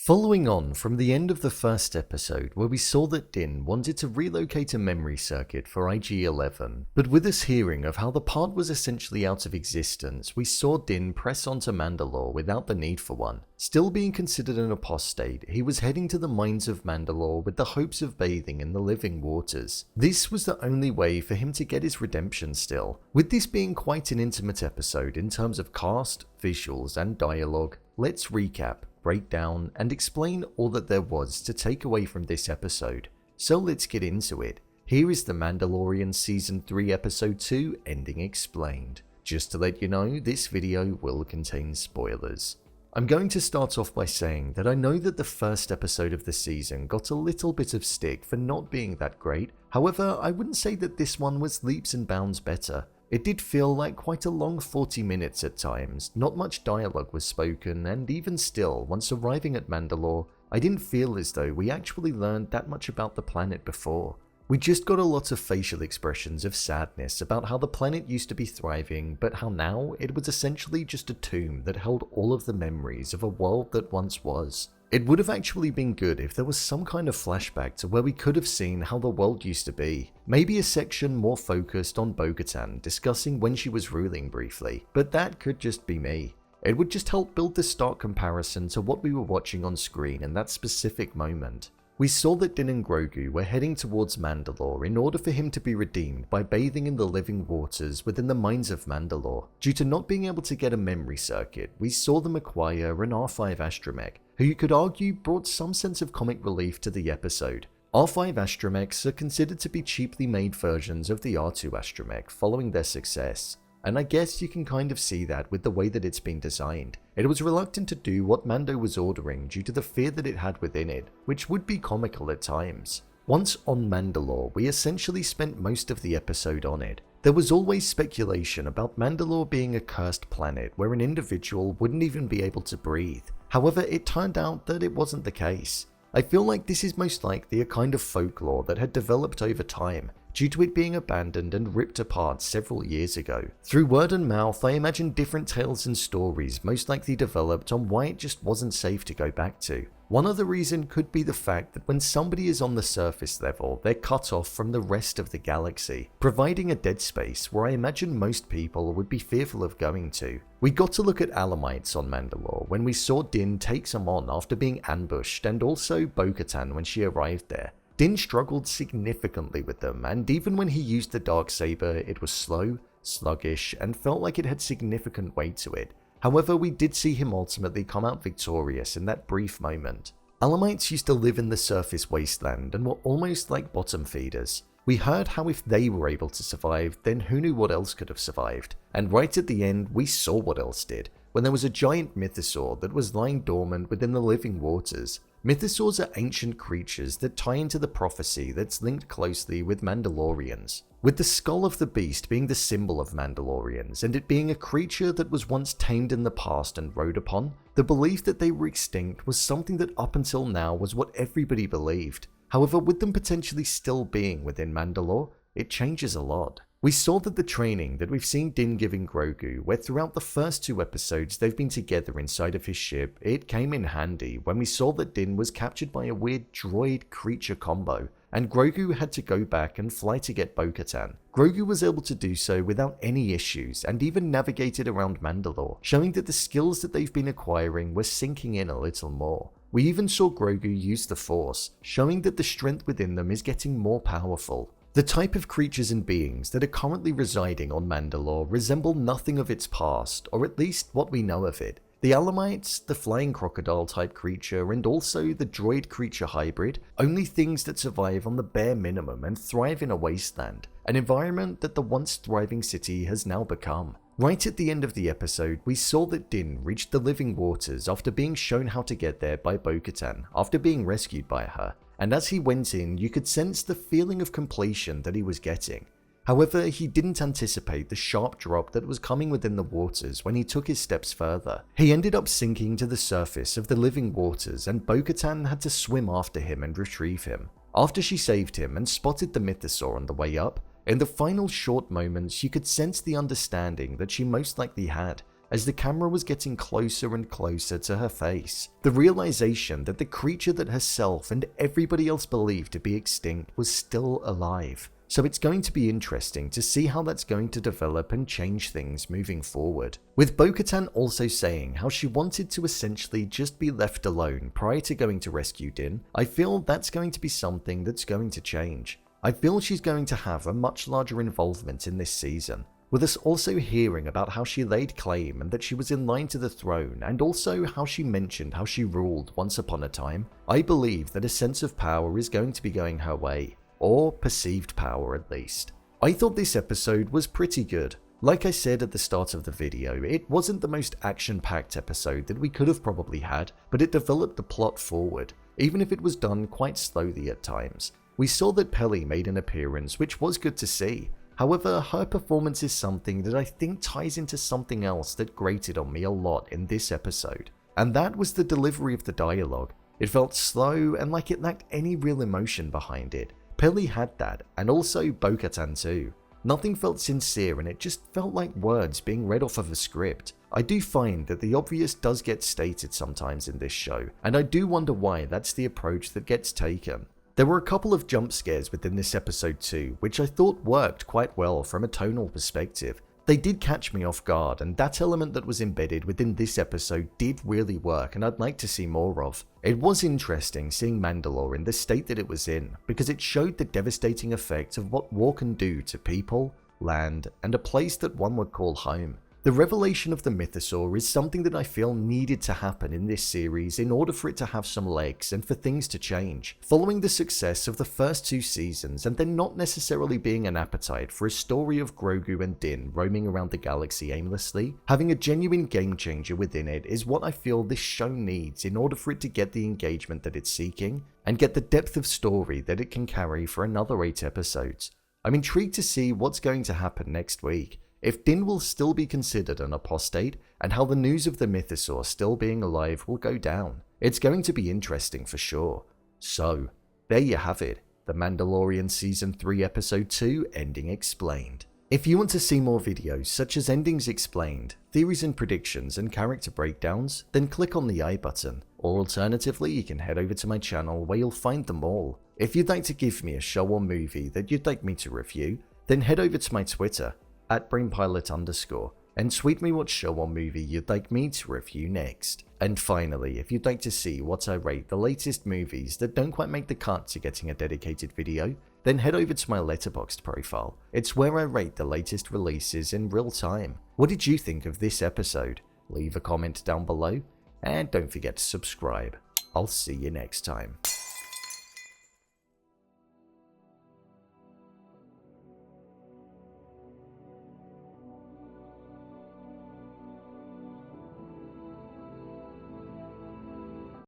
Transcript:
Following on from the end of the first episode where we saw that Din wanted to relocate a memory circuit for IG-11, but with us hearing of how the part was essentially out of existence, we saw Din press onto Mandalore without the need for one. Still being considered an apostate, he was heading to the mines of Mandalore with the hopes of bathing in the living waters. This was the only way for him to get his redemption still. With this being quite an intimate episode in terms of cast, visuals and dialogue, let's recap, break down, and explain all that there was to take away from this episode. So let's get into it. Here is The Mandalorian Season 3 Episode 2 Ending Explained. Just to let you know, this video will contain spoilers. I'm going to start off by saying that I know that the first episode of the season got a little bit of stick for not being that great. However, I wouldn't say that this one was leaps and bounds better. It did feel like quite a long 40 minutes at times, not much dialogue was spoken, and even still, once arriving at Mandalore, I didn't feel as though we actually learned that much about the planet before. We just got a lot of facial expressions of sadness about how the planet used to be thriving, but how now it was essentially just a tomb that held all of the memories of a world that once was. It would have actually been good if there was some kind of flashback to where we could have seen how the world used to be. Maybe a section more focused on Bo-Katan discussing when she was ruling briefly, but that could just be me. It would just help build the stark comparison to what we were watching on screen in that specific moment. We saw that Din and Grogu were heading towards Mandalore in order for him to be redeemed by bathing in the living waters within the mines of Mandalore. Due to not being able to get a memory circuit, we saw them acquire an R5 astromech, who you could argue brought some sense of comic relief to the episode. R5 astromechs are considered to be cheaply made versions of the R2 astromech following their success, and I guess you can kind of see that with the way that it's been designed. It was reluctant to do what Mando was ordering due to the fear that it had within it, which would be comical at times. Once on Mandalore, we essentially spent most of the episode on it. There was always speculation about Mandalore being a cursed planet where an individual wouldn't even be able to breathe. However, it turned out that it wasn't the case. I feel like this is most likely a kind of folklore that had developed over time, due to it being abandoned and ripped apart several years ago. Through word and mouth, I imagine different tales and stories most likely developed on why it just wasn't safe to go back to. One other reason could be the fact that when somebody is on the surface level, they're cut off from the rest of the galaxy, providing a dead space where I imagine most people would be fearful of going to. We got to look at Alamites on Mandalore when we saw Din take some on after being ambushed, and also Bo-Katan when she arrived there. Din struggled significantly with them, and even when he used the Darksaber, it was slow, sluggish, and felt like it had significant weight to it. However, we did see him ultimately come out victorious in that brief moment. Alamites used to live in the surface wasteland and were almost like bottom feeders. We heard how if they were able to survive, then who knew what else could have survived. And right at the end, we saw what else did, when there was a giant Mythosaur that was lying dormant within the living waters. Mythosaurs are ancient creatures that tie into the prophecy that's linked closely with Mandalorians, with the skull of the beast being the symbol of Mandalorians and it being a creature that was once tamed in the past and rode upon. The belief that they were extinct was something that up until now was what everybody believed. However, with them potentially still being within Mandalore, it changes a lot. We saw that the training that we've seen Din giving Grogu, where throughout the first two episodes they've been together inside of his ship, it came in handy when we saw that Din was captured by a weird droid creature combo, and Grogu had to go back and fly to get Bo-Katan. Grogu was able to do so without any issues and even navigated around Mandalore, showing that the skills that they've been acquiring were sinking in a little more. We even saw Grogu use the Force, showing that the strength within them is getting more powerful. The type of creatures and beings that are currently residing on Mandalore resemble nothing of its past, or at least what we know of it. The Alamites, the flying crocodile type creature, and also the droid creature hybrid, only things that survive on the bare minimum and thrive in a wasteland, an environment that the once thriving city has now become. Right at the end of the episode, we saw that Din reached the living waters after being shown how to get there by Bo-Katan after being rescued by her. And as he went in, you could sense the feeling of completion that he was getting. However, he didn't anticipate the sharp drop that was coming within the waters when he took his steps further. He ended up sinking to the surface of the living waters, and Bo-Katan had to swim after him and retrieve him. After she saved him and spotted the Mythosaur on the way up, in the final short moments you could sense the understanding that she most likely had, as the camera was getting closer and closer to her face. The realization that the creature that herself and everybody else believed to be extinct was still alive. So it's going to be interesting to see how that's going to develop and change things moving forward. With Bo-Katan also saying how she wanted to essentially just be left alone prior to going to rescue Din, I feel that's going to be something that's going to change. I feel she's going to have a much larger involvement in this season, with us also hearing about how she laid claim and that she was in line to the throne, and also how she mentioned how she ruled once upon a time. I believe that a sense of power is going to be going her way. Or perceived power at least. I thought this episode was pretty good. Like I said at the start of the video, it wasn't the most action-packed episode that we could have probably had, but it developed the plot forward, even if it was done quite slowly at times. We saw that Peli made an appearance, which was good to see. However, her performance is something that I think ties into something else that grated on me a lot in this episode, and that was the delivery of the dialogue. It felt slow and like it lacked any real emotion behind it. Peli had that, and also Bo-Katan too. Nothing felt sincere and it just felt like words being read off of a script. I do find that the obvious does get stated sometimes in this show, and I do wonder why that's the approach that gets taken. There were a couple of jump scares within this episode too, which I thought worked quite well from a tonal perspective. They did catch me off guard, and that element that was embedded within this episode did really work, and I'd like to see more of. It was interesting seeing Mandalore in the state that it was in, because it showed the devastating effect of what war can do to people, land, and a place that one would call home. The revelation of the Mythosaur is something that I feel needed to happen in this series in order for it to have some legs and for things to change. Following the success of the first 2 seasons and there not necessarily being an appetite for a story of Grogu and Din roaming around the galaxy aimlessly, having a genuine game changer within it is what I feel this show needs in order for it to get the engagement that it's seeking and get the depth of story that it can carry for another 8 episodes. I'm intrigued to see what's going to happen next week. If Din will still be considered an apostate, and how the news of the Mythosaur still being alive will go down. It's going to be interesting for sure. So, there you have it, The Mandalorian Season 3 Episode 2 Ending Explained. If you want to see more videos such as Endings Explained, theories and predictions and character breakdowns, then click on the I button, or alternatively you can head over to my channel where you'll find them all. If you'd like to give me a show or movie that you'd like me to review, then head over to my Twitter, @brainpilot_, and tweet me what show or movie you'd like me to review next. And finally, if you'd like to see what I rate the latest movies that don't quite make the cut to getting a dedicated video, then head over to my Letterboxd profile. It's where I rate the latest releases in real time. What did you think of this episode? Leave a comment down below, and don't forget to subscribe. I'll see you next time.